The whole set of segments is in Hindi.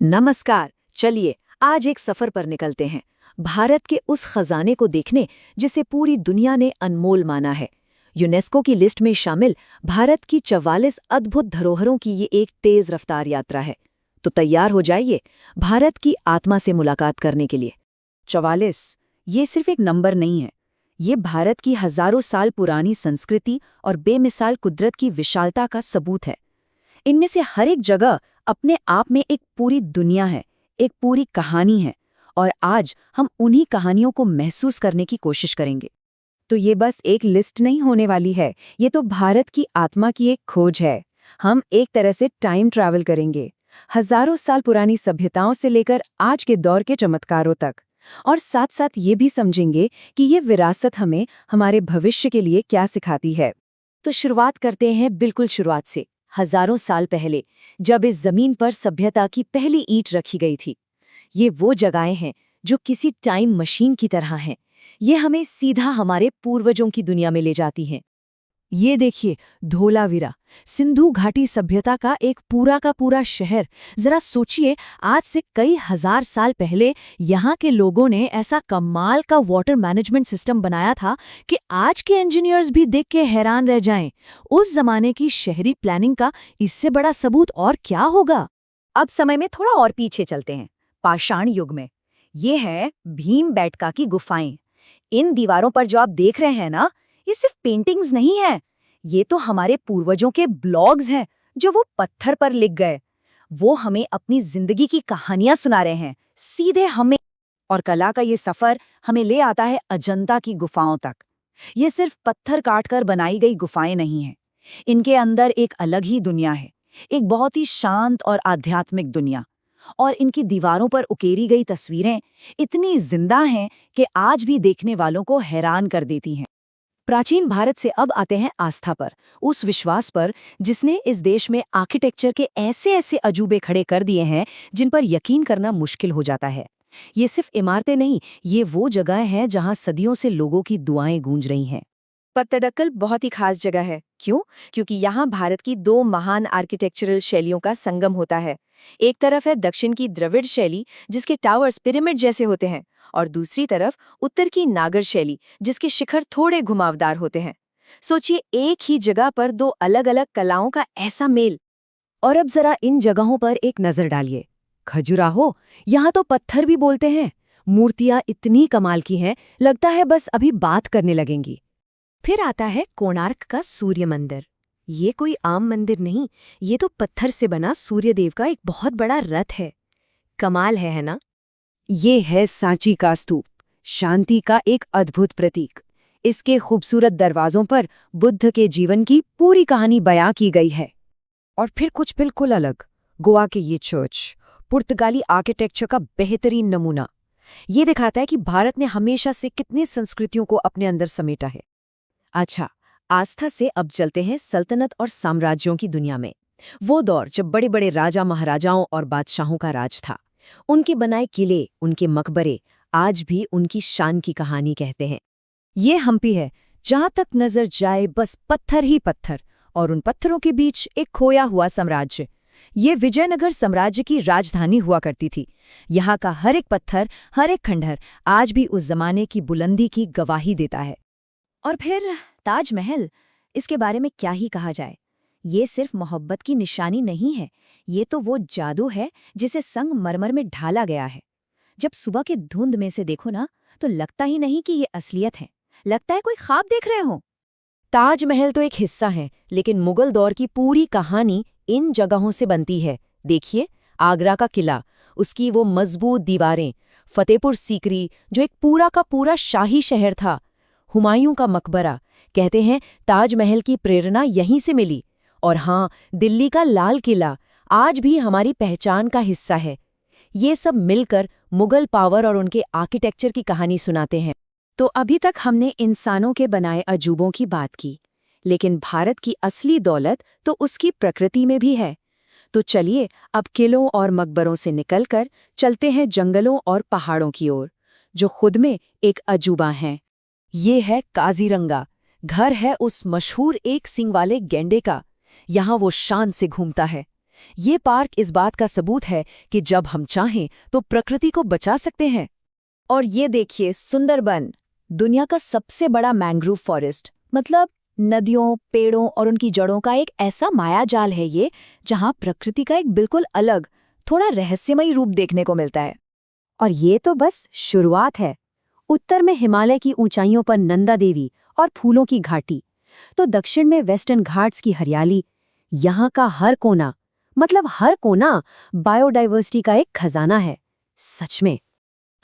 नमस्कार। चलिए आज एक सफर पर निकलते हैं, भारत के उस खजाने को देखने जिसे पूरी दुनिया ने अनमोल माना है। यूनेस्को की लिस्ट में शामिल भारत की 44 अद्भुत धरोहरों की ये एक तेज रफ्तार यात्रा है। तो तैयार हो जाइए भारत की आत्मा से मुलाकात करने के लिए। 44 ये सिर्फ एक नंबर नहीं है, ये भारत की हजारों साल पुरानी संस्कृति और बेमिसाल कुदरत की विशालता का सबूत है। इनमें से हर एक जगह अपने आप में एक पूरी दुनिया है, एक पूरी कहानी है, और आज हम उन्हीं कहानियों को महसूस करने की कोशिश करेंगे। तो ये बस एक लिस्ट नहीं होने वाली है, ये तो भारत की आत्मा की एक खोज है। हम एक तरह से टाइम ट्रैवल करेंगे, हजारों साल पुरानी सभ्यताओं से लेकर आज के दौर के चमत्कारों तक, और साथ साथ ये भी समझेंगे कि ये विरासत हमें हमारे भविष्य के लिए क्या सिखाती है। तो शुरुआत करते हैं बिल्कुल शुरुआत से, हजारों साल पहले, जब इस जमीन पर सभ्यता की पहली ईंट रखी गई थी। ये वो जगहें हैं जो किसी टाइम मशीन की तरह हैं। ये हमें सीधा हमारे पूर्वजों की दुनिया में ले जाती हैं। ये देखिए, धोलावीरा, सिंधु घाटी सभ्यता का एक पूरा का पूरा शहर। जरा सोचिए, आज से कई हजार साल पहले यहाँ के लोगों ने ऐसा कमाल का वाटर मैनेजमेंट सिस्टम बनाया था कि आज के इंजीनियर्स भी देख के हैरान रह जाएं। उस जमाने की शहरी प्लानिंग का इससे बड़ा सबूत और क्या होगा। अब समय में थोड़ा और पीछे चलते हैं, पाषाण युग में। ये है भीमबेटका की गुफाएं। इन दीवारों पर जो आप देख रहे हैं ना, ये सिर्फ पेंटिंग्स नहीं है, ये तो हमारे पूर्वजों के ब्लॉग्स हैं जो वो पत्थर पर लिख गए। वो हमें अपनी जिंदगी की कहानियां सुना रहे हैं, सीधे हमें। और कला का ये सफर हमें ले आता है अजंता की गुफाओं तक। ये सिर्फ पत्थर काटकर बनाई गई गुफाएं नहीं हैं, इनके अंदर एक अलग ही दुनिया है, एक बहुत ही शांत और आध्यात्मिक दुनिया। और इनकी दीवारों पर उकेरी गई तस्वीरें इतनी जिंदा हैं कि आज भी देखने वालों को हैरान कर देती हैं। प्राचीन भारत से अब आते हैं आस्था पर, उस विश्वास पर जिसने इस देश में आर्किटेक्चर के ऐसे ऐसे अजूबे खड़े कर दिए हैं जिन पर यकीन करना मुश्किल हो जाता है। ये सिर्फ इमारतें नहीं, ये वो जगह हैं जहां सदियों से लोगों की दुआएं गूंज रही हैं। पत्तडकल बहुत ही खास जगह है। क्यों? क्योंकि यहाँ भारत की दो महान आर्किटेक्चरल शैलियों का संगम होता है। एक तरफ है दक्षिण की द्रविड़ शैली, जिसके टावर्स पिरामिड जैसे होते हैं, और दूसरी तरफ उत्तर की नागर शैली, जिसके शिखर थोड़े घुमावदार होते हैं। सोचिए, एक ही जगह पर दो अलग अलग कलाओं का ऐसा मेल। और अब जरा इन जगहों पर एक नजर डालिए। खजुराहो, यहाँ तो पत्थर भी बोलते हैं। मूर्तियां इतनी कमाल की हैं, लगता है बस अभी बात करने लगेंगी। फिर आता है कोणार्क का सूर्य मंदिर। ये कोई आम मंदिर नहीं, ये तो पत्थर से बना सूर्यदेव का एक बहुत बड़ा रथ है। कमाल है ना? ये है सांची का स्तूप, शांति का एक अद्भुत प्रतीक। इसके खूबसूरत दरवाजों पर बुद्ध के जीवन की पूरी कहानी बयां की गई है। और फिर कुछ बिल्कुल अलग, गोवा के ये चर्च, पुर्तगाली आर्किटेक्चर का बेहतरीन नमूना। ये दिखाता है कि भारत ने हमेशा से कितनी संस्कृतियों को अपने अंदर समेटा है। अच्छा, आस्था से अब चलते हैं सल्तनत और साम्राज्यों की दुनिया में। वो दौर जब बड़े बड़े राजा महाराजाओं और बादशाहों का राज था। उनके बनाए किले, उनके मकबरे आज भी उनकी शान की कहानी कहते हैं। ये हम्पी है, जहां तक नजर जाए बस पत्थर ही पत्थर, और उन पत्थरों के बीच एक खोया हुआ साम्राज्य। ये विजयनगर साम्राज्य की राजधानी हुआ करती थी। यहाँ का हर एक पत्थर, हर एक खंडहर आज भी उस जमाने की बुलंदी की गवाही देता है। और फिर ताजमहल, इसके बारे में क्या ही कहा जाए। ये सिर्फ मोहब्बत की निशानी नहीं है, ये तो वो जादू है जिसे संगमरमर में ढाला गया है। जब सुबह के धुंध में से देखो ना, तो लगता ही नहीं कि ये असलियत है, लगता है कोई ख्वाब देख रहे हो। ताजमहल तो एक हिस्सा है, लेकिन मुगल दौर की पूरी कहानी इन जगहों से बनती है। देखिए, आगरा का किला, उसकी वो मजबूत दीवारें, फतेहपुर सीकरी जो एक पूरा का पूरा शाही शहर था, हुमायूं का मकबरा। कहते हैं ताजमहल की प्रेरणा यहीं से मिली। और हाँ, दिल्ली का लाल किला आज भी हमारी पहचान का हिस्सा है। ये सब मिलकर मुगल पावर और उनके आर्किटेक्चर की कहानी सुनाते हैं। तो अभी तक हमने इंसानों के बनाए अजूबों की बात की, लेकिन भारत की असली दौलत तो उसकी प्रकृति में भी है। तो चलिए अब किलों और मकबरों से निकलकर चलते हैं जंगलों और पहाड़ों की ओर, जो खुद में एक अजूबा हैं। ये है काजीरंगा, घर है उस मशहूर एक सींग वाले गैंडे का। यहाँ वो शान से घूमता है। ये पार्क इस बात का सबूत है कि जब हम चाहें तो प्रकृति को बचा सकते हैं। और ये देखिए सुंदरबन, दुनिया का सबसे बड़ा मैंग्रोव फॉरेस्ट, मतलब नदियों, पेड़ों और उनकी जड़ों का एक ऐसा मायाजाल है ये, जहां प्रकृति का एक बिल्कुल अलग, थोड़ा रहस्यमयी रूप देखने को मिलता है। और ये तो बस शुरुआत है। उत्तर में हिमालय की ऊंचाइयों पर नंदा देवी और फूलों की घाटी, तो दक्षिण में वेस्टर्न घाट्स की हरियाली। यहाँ का हर कोना, मतलब हर कोना, बायोडाइवर्सिटी का एक खजाना है, सच में।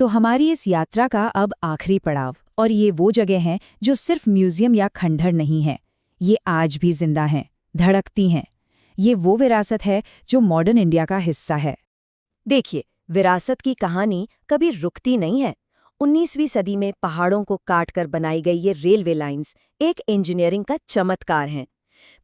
तो हमारी इस यात्रा का अब आखिरी पड़ाव, और ये वो जगह हैं जो सिर्फ म्यूजियम या खंडहर नहीं है, ये आज भी जिंदा हैं, धड़कती हैं। ये वो विरासत है जो मॉडर्न इंडिया का हिस्सा है। देखिए, विरासत की कहानी कभी रुकती नहीं है। 19वीं सदी में पहाड़ों को काटकर बनाई गई ये रेलवे लाइंस एक इंजीनियरिंग का चमत्कार हैं।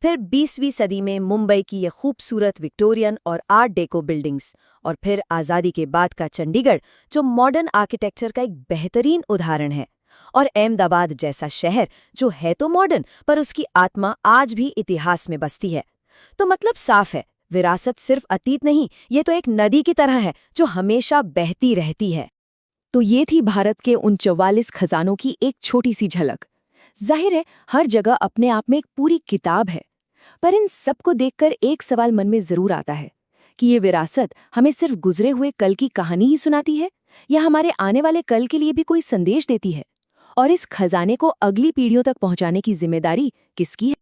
फिर 20वीं सदी में मुंबई की ये खूबसूरत विक्टोरियन और आर्ट डेको बिल्डिंग्स, और फिर आज़ादी के बाद का चंडीगढ़ जो मॉडर्न आर्किटेक्चर का एक बेहतरीन उदाहरण है, और अहमदाबाद जैसा शहर जो है तो मॉडर्न पर उसकी आत्मा आज भी इतिहास में बसती है। तो मतलब साफ है, विरासत सिर्फ अतीत नहीं, ये तो एक नदी की तरह है जो हमेशा बहती रहती है। तो ये थी भारत के उन 44 खजानों की एक छोटी सी झलक। जाहिर है, हर जगह अपने आप में एक पूरी किताब है, पर इन सबको देखकर एक सवाल मन में जरूर आता है कि ये विरासत हमें सिर्फ गुजरे हुए कल की कहानी ही सुनाती है, या हमारे आने वाले कल के लिए भी कोई संदेश देती है। और इस खजाने को अगली पीढ़ियों तक पहुंचाने की जिम्मेदारी किसकी है?